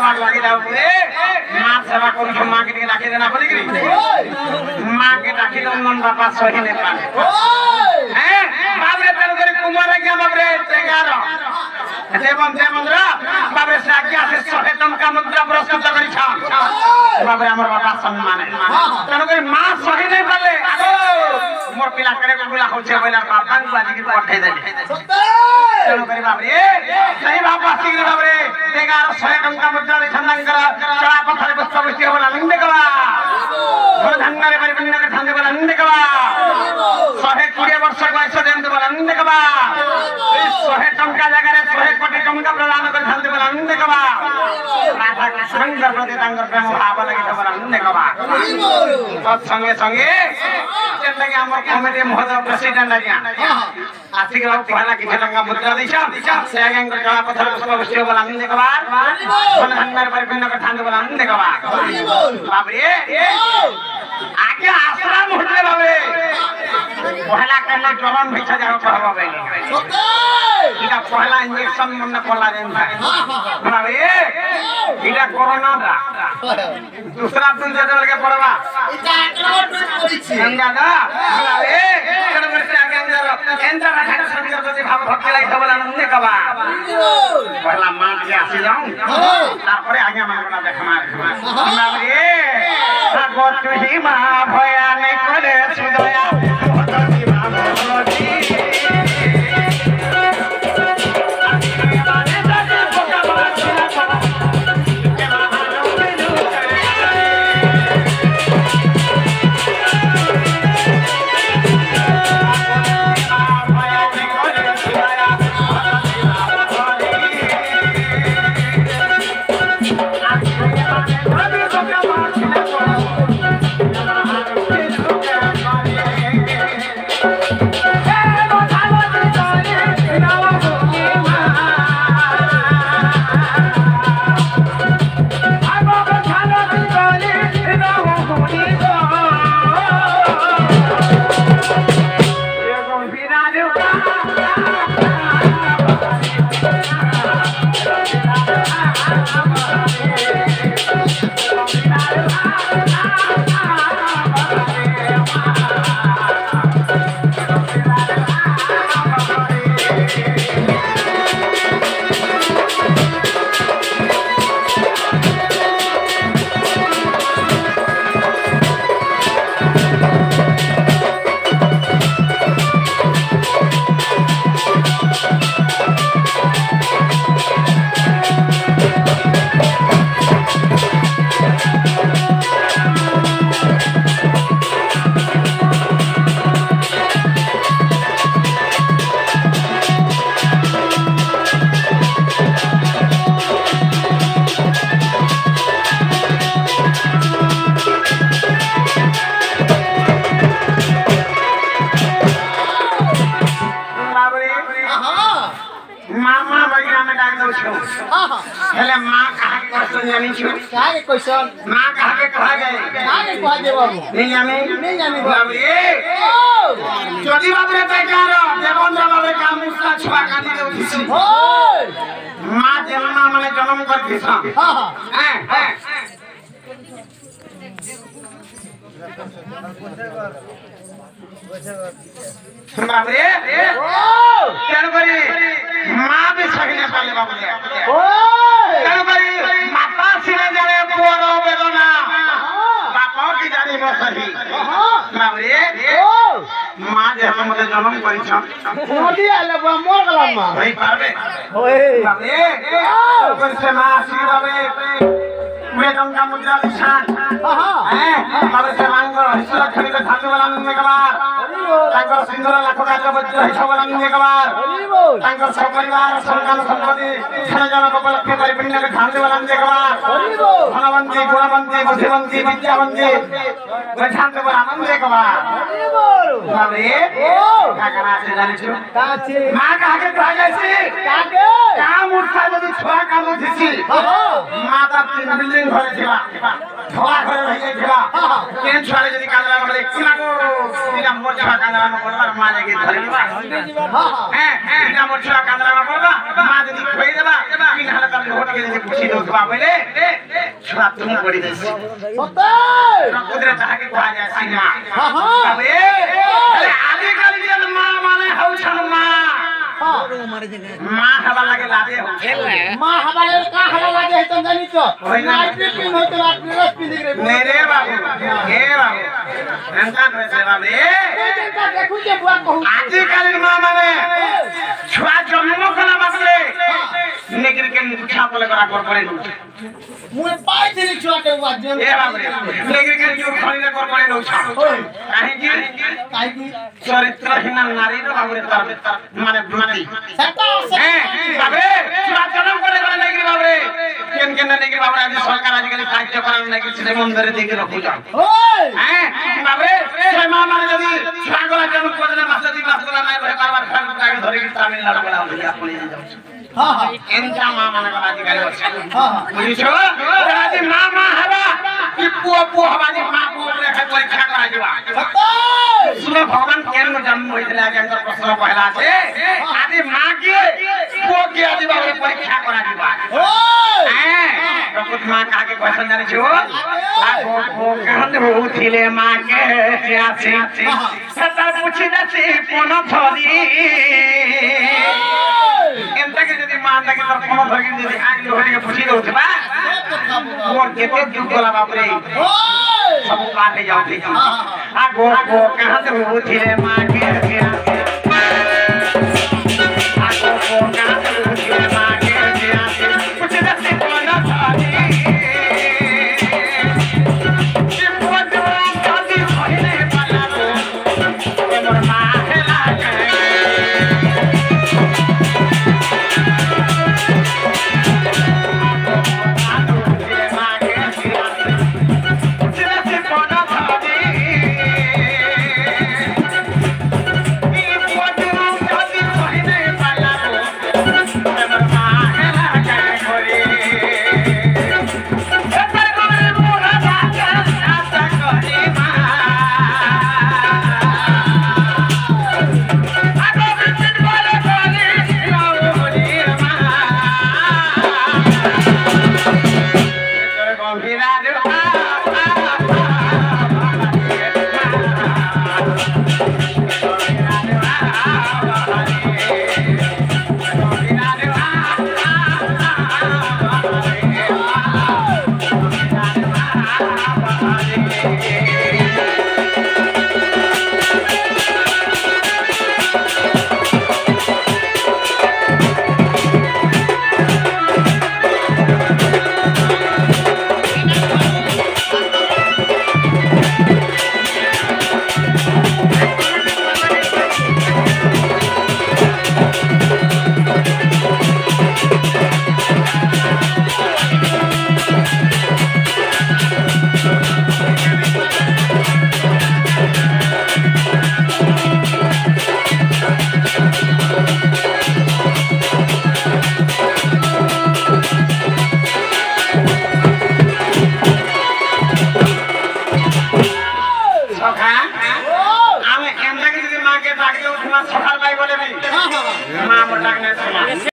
আমার লাগি দাও রে মা সেবা করছ মাকে কে ডাকি দেনা বলি কি মাকে ডাকি দাও মন বাবা সহি নে পারে হ্যাঁ বাবরে তেল করে কুমার কে বাবরে তেগার দেবন দেবনরা বাবরে সাকি আছে 100 টঙ্কা মুদ্রা প্রস্তুত করিছ বাবরে আমার বাবা সম্মানে তেল করে মা সহি নে পালে আগো মোর পিলা করে গুলা হচ্ছে বইলা বাবা বাজি পঠাই দেলে তেল করে বাবরে সেই বাবা সিগরে বাবরে তেগার 100 টঙ্কা মুদ্রা ছন্দাং করা চড়া পথারে বস্তা বস্তি বলা লিংদে কবা ধাঙ্গারে বাড়ি বিন্নাকে ঠান্ডে বলা লিংদে কবা 120 বর্ষ বয়স দেন বলা লিংদে কবা এই 100 টঙ্কা জায়গায় 100 কোটি টঙ্কা প্রদান করে ঠান্ডে বলা লিংদে কবা রাধা কৃষ্ণের প্রতি তাঙ্গর প্রেম ভাব লাগি বলা লিংদে কবা তৎ সঙ্গে সঙ্গে যেটাকে আমার কমিটি মহোদয় প্রেসিডেন্ট আজ্ঞা আজকে পয়লা কিছু টাকা মুদ্রা দিছা সে আগে চড়া পথারে বস্তা বস্তি বলা লিংদে কবা ধাঙ্গারে বাড়ি বিন্নাকে ঠান্ডে বলা লিংদে কবা বাবরে আগে আশ্রম হলে বাবরে পহলা কেন চরণ ভিছা যাও পাবে এটা পহলা ইনজেকশন মনে পড়লা দেন ভাই বাবরে এটা করোনা দা दूसरा तुम जदे के पड़वा এটা একলা ডোজ করিছি দাদা বাবরে কেন বলতে আগে এন্টার রাখা সঞ্জয় যদি ভাব ভক্তি লাগি বলা নন্দে কবা পহলা মা কে আসি যাও তারপরে আগে আমরা দেখা মার বাবরে আগো তুই মা ভয়া নে করে সুদয়া ভগতি মা ভগতি हेले मां कहा के क्वेश्चन जानी छु का के क्वेश्चन मां कहा के कहा जाए बाबू नहीं जानी बाबू ए जदी बाबरे बेकार देवंद्र बाबरे का मुस्ता छुआ काटी दे उठिसी मां जन्म माने जन्म कर दिसा हां बाबरे केन करी मां भी सहिने पाले बाबूले केन करी माता सिने जाने पुरो बेदना बापा की जानी म सही बाबरे मां जे हम मते जन्म करी छ मोदी आले मोर गला मां भाई पारबे ओए बाबरे पर से मां सी बाबे मेदंगा मुद्रा निशान बाबे से मांगो हिस्सा खड़ी के थाने वाला ने कबार तांकर सिंदूर लाख का वज्र हिस्सा वाला ने कबार तांकर सब परिवार संतान संपत्ति धनजन को पलक के परिपिंड के थाने वाला ने कबार धनवंती गुणवंती बुद्धिवंती विद्यावंती वे थाने वाला ने कबार बाबे का करा से जाने छु काचे मां कहा के कहा जायसी काके काम उठा जदी छुआ काम दिसी माता तीन बिल्डिंग घरे थिबा ধোয়া ঘরে রয়ে গেছিলা কেন ছড়ে যদি কাঁদলা বলে কি লাগো দিনা মোছা কাঁদলা বলবার মা লেগে ধরে হ্যাঁ দিনা মোছা কাঁদলা বলবা মা যদি কই দেবা তিন হাজার টাকা হোটকে যদি খুশি দোবা বলে ছড়া তুমি করে দিস সত্যি রকুদরে তাহাকে কোয়া যায় সিনা তবে আদি কালি যে মা মানে হউছন মা মা হবা লাগে লাদে মা হাবালে কা হাবা লাগে হেতন জানি তো নাইটি পিন হতো না ড্রেস পিন রে মেরে বাবু হে বাবু এন্তা কইছে বাবু এইটা দেখু যে বুয়া কহু আদি কালির মা মানে ছুয়া জন্ম করা বাপরে নেগির কে মুছা বলে করা কর করে মুই পাই দিলি ছোটে বাজে এ বাপরে নেগির কে জোর খলিনা কর করে নউছা কাহিকি কাইকি চরিত্রহীন নারীর বাবরে তার মানে ব্রতি সেটা হ্যাঁ বাপরে ছুয়া জন্ম করে করে নেগির বাপরে কেন কেন নেগির বাপরে আজ সরকার আজকাল সাহায্য করার নেগির ছেলে মন্দিরে দিকে রাখু যাও ওই হ্যাঁ বাপরে সেই মা মানে যদি ছাগলা জন্ম করে না মাসে দিন মাস করে নাই বারবার খান তাকে ধরে কি তামিলনাড়ু বলা হলো আপনি যাও হ্যাঁ হ্যাঁ এনটা মা মানে কথা আজকাল হচ্ছে হ্যাঁ বুঝছো যদি মা মা হবা কি পুয়া পুয়া হবা যে মা পুয়া রেখা পরীক্ষা করা যাবা সত্যি শুনে ভগবান কেন জন্ম হইছিল আগে একটা প্রশ্ন পহলা আছে আদি মা কে পুয়া কে আদি বাবা পরীক্ষা করা যাবা ওই হ্যাঁ প্রকৃত মা কাকে question জানিছো আগো ও কাহন হউছিলে মা কে আছে সেটা পুছি যাচ্ছে কোন ধরি এন্তাকে যদি মা তাকে তোর কোন ধরি যদি আইন ধরিকে পুছি দউছবা ওর কেতে যুগ গলা বাপরে ওই सब पाटे जाओ। আগো ও কাহন হউছিলে মা কে আছে